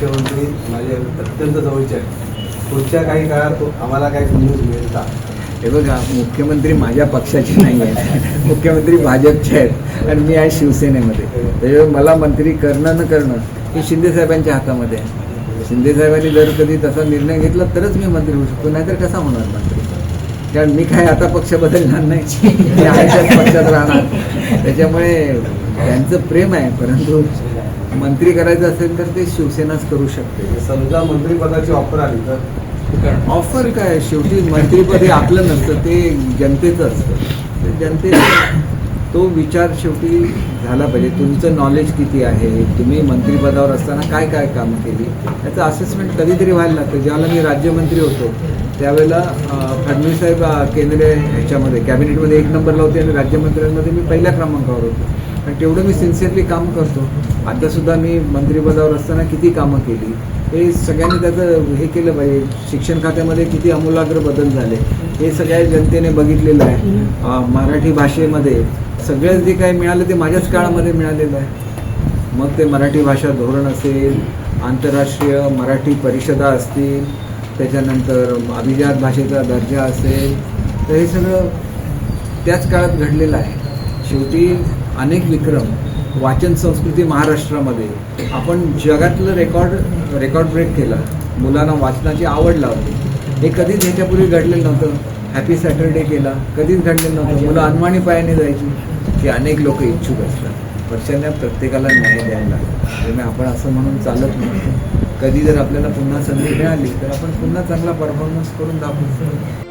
मुख्यमंत्री माझे अत्यंत जवळचे आहेत. पुढच्या काही काळात आम्हाला काही न्यूज मिळेल का? हे बघा, मुख्यमंत्री माझ्या पक्षाचे नाही आहेत, मुख्यमंत्री भाजपचे आहेत आणि मी आहे शिवसेनेमध्ये. त्याच्यामुळे मला मंत्री करणं न करणं हे शिंदेसाहेबांच्या हातामध्ये आहे. शिंदेसाहेबांनी जर कधी तसा निर्णय घेतला तरच मी मंत्री होऊ शकतो, नाहीतर कसा होणार मंत्री? कारण मी काय आता पक्ष बदलणार नाही, मी आहे त्याच पक्षात राहणार. त्याच्यामुळे त्यांचं प्रेम आहे, परंतु मंत्री करायचं असेल तर ते शिवसेनाच करू शकते. समजा मंत्रिपदाची ऑफर आली तर? ऑफर काय, शेवटी मंत्रिपद हे आपलं नसतं, ते जनतेचं असतं. ते जनतेचं तो विचार शेवटी झाला पाहिजे. तुमचं नॉलेज किती आहे, तुम्ही मंत्रिपदावर असताना काय काय कामं केली, याचं असेसमेंट कधीतरी व्हायला लागतं. ज्यावेळेला मी राज्यमंत्री होतो त्यावेळेला फडणवीस साहेब केंद्रीय ह्याच्यामध्ये कॅबिनेटमध्ये 1 नंबरला होते आणि राज्यमंत्र्यांमध्ये मी पहिल्या क्रमांकावर होतो. आणि तेवढं मी सिन्सिअरली काम करतो. आतासुद्धा मी मंत्रिपदावर असताना किती कामं केली हे सगळ्यांनी त्याचं हे केलं पाहिजे. शिक्षण खात्यामध्ये किती आमूलाग्र बदल झाले हे सगळ्या जनतेने बघितलेलं आहे. मराठी भाषेमध्ये सगळं जे काही मिळालं ते माझ्याच काळामध्ये मिळालेलं आहे. मग ते मराठी भाषा धोरण असेल, आंतरराष्ट्रीय मराठी परिषदा असतील, त्याच्यानंतर अभिजात भाषेचा दर्जा असेल, तर हे सगळं त्याच काळात घडलेलं आहे. शेवटी अनेक विक्रम, वाचन संस्कृती महाराष्ट्रामध्ये आपण जगातलं रेकॉर्ड ब्रेक केला. मुलांना वाचनाची आवड लावली. हे कधीच ह्याच्यापूर्वी घडलेलं नव्हतं. हॅपी सॅटर्डे केला, कधीच घडलेलं नव्हतं. मुलं अनवाणी पायाने जायची. की अनेक लोक इच्छुक असतात. वर्षांना प्रत्येकाला न्याय द्यायला लागतो. त्यामुळे आपण असं म्हणून चालत नाही. कधी जर आपल्याला पुन्हा संधी मिळाली तर आपण पुन्हा चांगला परफॉर्मन्स करून दाखवू.